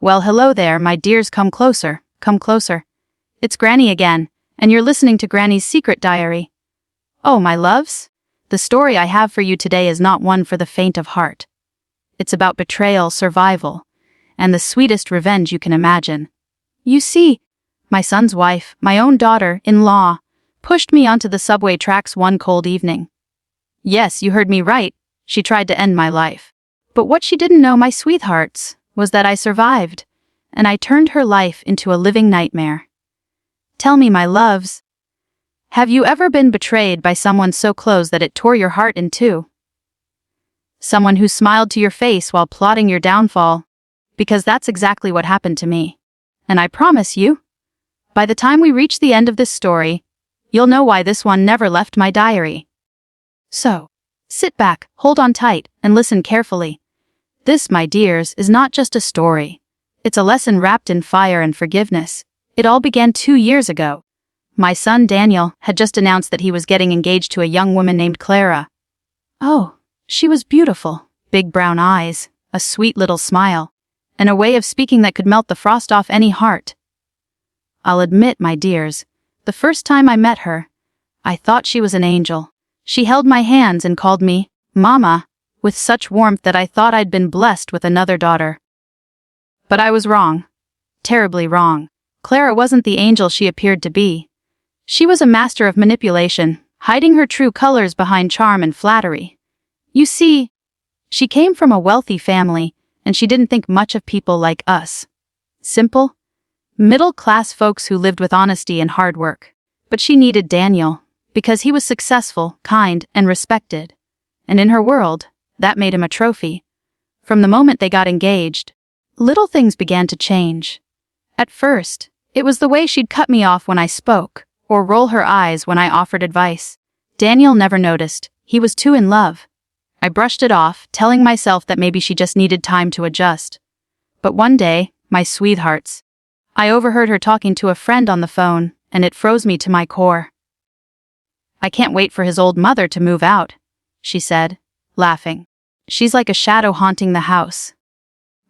Well, hello there, my dears, come closer, come closer. It's Granny again, and you're listening to Granny's Secret Diary. Oh, my loves, the story I have for you today is not one for the faint of heart. It's about betrayal, survival, and the sweetest revenge you can imagine. You see, my son's wife, my own daughter-in-law, pushed me onto the subway tracks one cold evening. Yes, you heard me right, she tried to end my life. But what she didn't know, my sweethearts, was that I survived, and I turned her life into a living nightmare. Tell me, my loves, have you ever been betrayed by someone so close that it tore your heart in two? Someone who smiled to your face while plotting your downfall? Because that's exactly what happened to me. And I promise you, by the time we reach the end of this story, you'll know why this one never left my diary. So, sit back, hold on tight, and listen carefully. This, my dears, is not just a story. It's a lesson wrapped in fire and forgiveness. It all began 2 years ago. My son Daniel had just announced that he was getting engaged to a young woman named Clara. Oh, she was beautiful, big brown eyes, a sweet little smile, and a way of speaking that could melt the frost off any heart. I'll admit, my dears, the first time I met her, I thought she was an angel. She held my hands and called me Mama, with such warmth that I thought I'd been blessed with another daughter. But I was wrong. Terribly wrong. Clara wasn't the angel she appeared to be. She was a master of manipulation, hiding her true colors behind charm and flattery. You see, she came from a wealthy family, and she didn't think much of people like us. Simple, middle-class folks who lived with honesty and hard work. But she needed Daniel, because he was successful, kind, and respected. And in her world, that made him a trophy. From the moment they got engaged, little things began to change. At first, it was the way she'd cut me off when I spoke, or roll her eyes when I offered advice. Daniel never noticed. He was too in love. I brushed it off, telling myself that maybe she just needed time to adjust. But one day, my sweethearts, I overheard her talking to a friend on the phone, and it froze me to my core. "I can't wait for his old mother to move out," she said, laughing. "She's like a shadow haunting the house."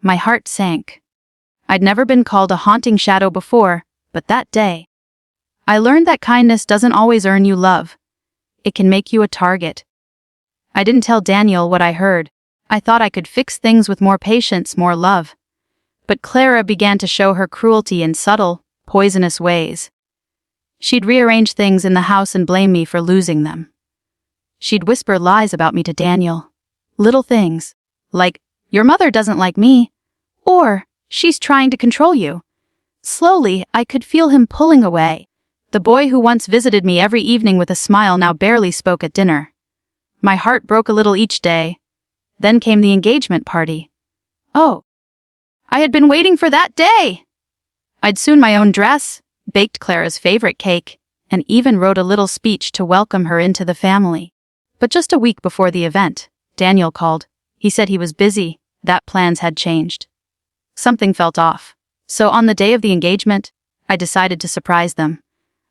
My heart sank. I'd never been called a haunting shadow before, but that day, I learned that kindness doesn't always earn you love. It can make you a target. I didn't tell Daniel what I heard. I thought I could fix things with more patience, more love. But Clara began to show her cruelty in subtle, poisonous ways. She'd rearrange things in the house and blame me for losing them. She'd whisper lies about me to Daniel. Little things, like, "Your mother doesn't like me," or, "She's trying to control you." Slowly, I could feel him pulling away. The boy who once visited me every evening with a smile now barely spoke at dinner. My heart broke a little each day. Then came the engagement party. Oh, I had been waiting for that day! I'd sewn my own dress, baked Clara's favorite cake, and even wrote a little speech to welcome her into the family. But just a week before the event, Daniel called. He said he was busy, that plans had changed. Something felt off. So on the day of the engagement, I decided to surprise them.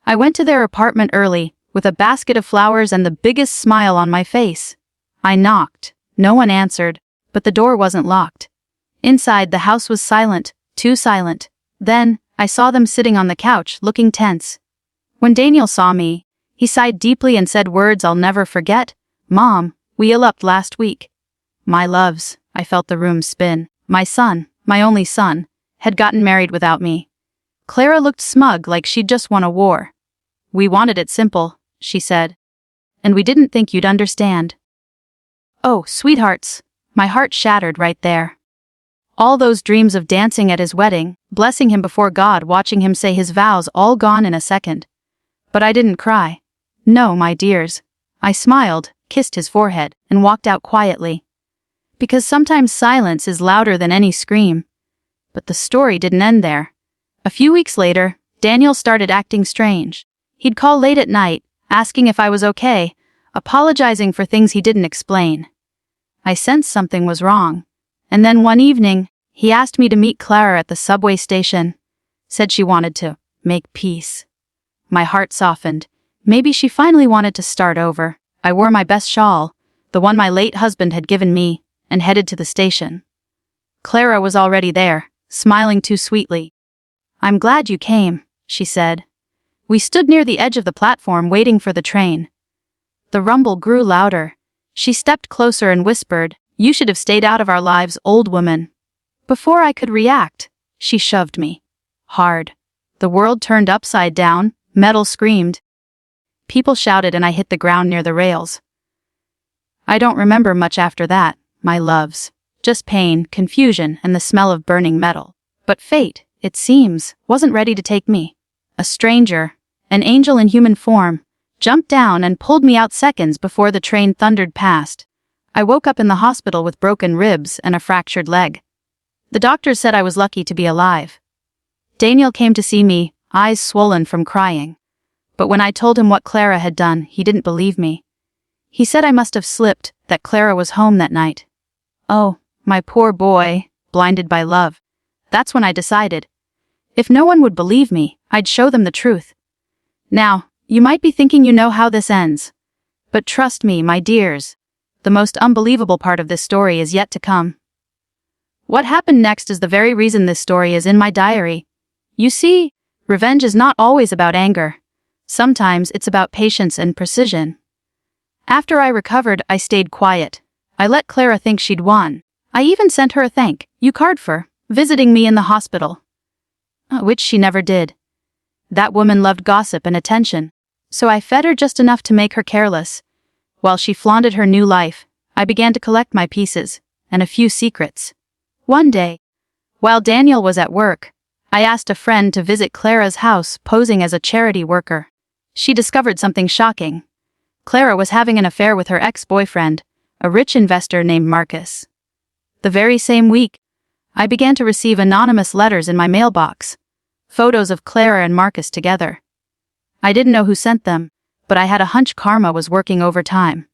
I went to their apartment early, with a basket of flowers and the biggest smile on my face. I knocked. No one answered, but the door wasn't locked. Inside, the house was silent, too silent. Then, I saw them sitting on the couch, looking tense. When Daniel saw me, he sighed deeply and said words I'll never forget. "Mom, we eloped last week." My loves, I felt the room spin. My son, my only son, had gotten married without me. Clara looked smug, like she'd just won a war. "We wanted it simple," she said. "And we didn't think you'd understand." Oh, sweethearts, my heart shattered right there. All those dreams of dancing at his wedding, blessing him before God, watching him say his vows, all gone in a second. But I didn't cry. No, my dears. I smiled, kissed his forehead, and walked out quietly. Because sometimes silence is louder than any scream. But the story didn't end there. A few weeks later, Daniel started acting strange. He'd call late at night, asking if I was okay, apologizing for things he didn't explain. I sensed something was wrong. And then one evening, he asked me to meet Clara at the subway station. Said she wanted to make peace. My heart softened. Maybe she finally wanted to start over. I wore my best shawl, the one my late husband had given me, and headed to the station. Clara was already there, smiling too sweetly. "I'm glad you came," she said. We stood near the edge of the platform waiting for the train. The rumble grew louder. She stepped closer and whispered, "You should have stayed out of our lives, old woman." Before I could react, she shoved me. Hard. The world turned upside down, metal screamed. People shouted and I hit the ground near the rails. I don't remember much after that, my loves. Just pain, confusion, and the smell of burning metal. But fate, it seems, wasn't ready to take me. A stranger, an angel in human form, jumped down and pulled me out seconds before the train thundered past. I woke up in the hospital with broken ribs and a fractured leg. The doctors said I was lucky to be alive. Daniel came to see me, eyes swollen from crying. But when I told him what Clara had done, he didn't believe me. He said I must have slipped, that Clara was home that night. Oh, my poor boy, blinded by love. That's when I decided. If no one would believe me, I'd show them the truth. Now, you might be thinking you know how this ends. But trust me, my dears, the most unbelievable part of this story is yet to come. What happened next is the very reason this story is in my diary. You see, revenge is not always about anger. Sometimes it's about patience and precision. After I recovered, I stayed quiet. I let Clara think she'd won. I even sent her a thank you card for visiting me in the hospital. Which she never did. That woman loved gossip and attention, so I fed her just enough to make her careless. While she flaunted her new life, I began to collect my pieces, and a few secrets. One day, while Daniel was at work, I asked a friend to visit Clara's house posing as a charity worker. She discovered something shocking. Clara was having an affair with her ex-boyfriend, a rich investor named Marcus. The very same week, I began to receive anonymous letters in my mailbox, photos of Clara and Marcus together. I didn't know who sent them, but I had a hunch karma was working overtime.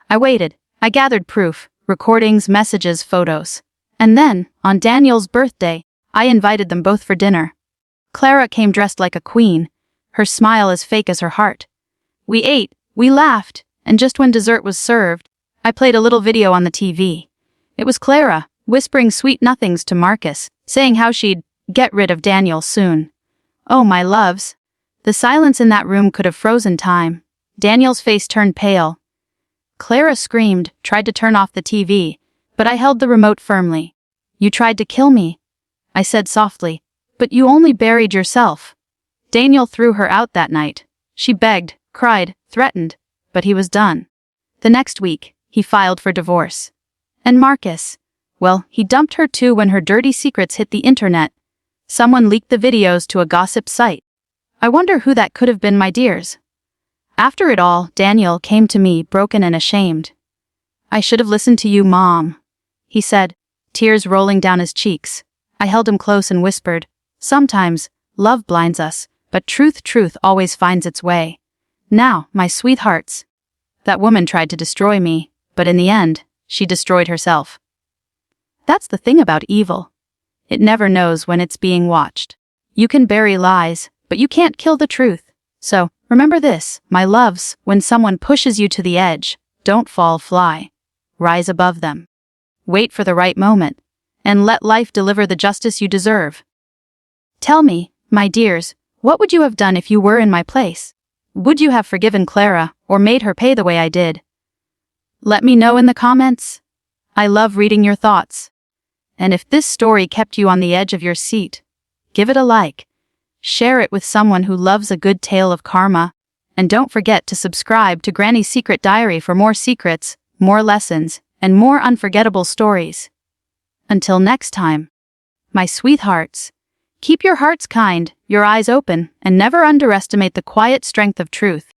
I waited. I gathered proof, recordings, messages, photos. And then, on Daniel's birthday, I invited them both for dinner. Clara came dressed like a queen, her smile as fake as her heart. We ate, we laughed, and just when dessert was served, I played a little video on the TV. It was Clara, whispering sweet nothings to Marcus, saying how she'd get rid of Daniel soon. Oh, my loves. The silence in that room could have frozen time. Daniel's face turned pale. Clara screamed, tried to turn off the TV, but I held the remote firmly. "You tried to kill me," I said softly, "but you only buried yourself." Daniel threw her out that night. She begged, cried, threatened, but he was done. The next week, he filed for divorce. And Marcus, well, he dumped her too when her dirty secrets hit the internet. Someone leaked the videos to a gossip site. I wonder who that could have been, my dears. After it all, Daniel came to me broken and ashamed. "I should have listened to you, Mom," he said, tears rolling down his cheeks. I held him close and whispered, "Sometimes, love blinds us, but truth always finds its way. Now, my sweethearts, that woman tried to destroy me, but in the end, she destroyed herself." That's the thing about evil. It never knows when it's being watched. You can bury lies, but you can't kill the truth. So, remember this, my loves, when someone pushes you to the edge, don't fall, fly. Rise above them. Wait for the right moment, and let life deliver the justice you deserve. Tell me, my dears, what would you have done if you were in my place? Would you have forgiven Clara, or made her pay the way I did? Let me know in the comments. I love reading your thoughts. And if this story kept you on the edge of your seat, give it a like. Share it with someone who loves a good tale of karma. And don't forget to subscribe to Granny's Secret Diary for more secrets, more lessons, and more unforgettable stories. Until next time, my sweethearts, keep your hearts kind, your eyes open, and never underestimate the quiet strength of truth.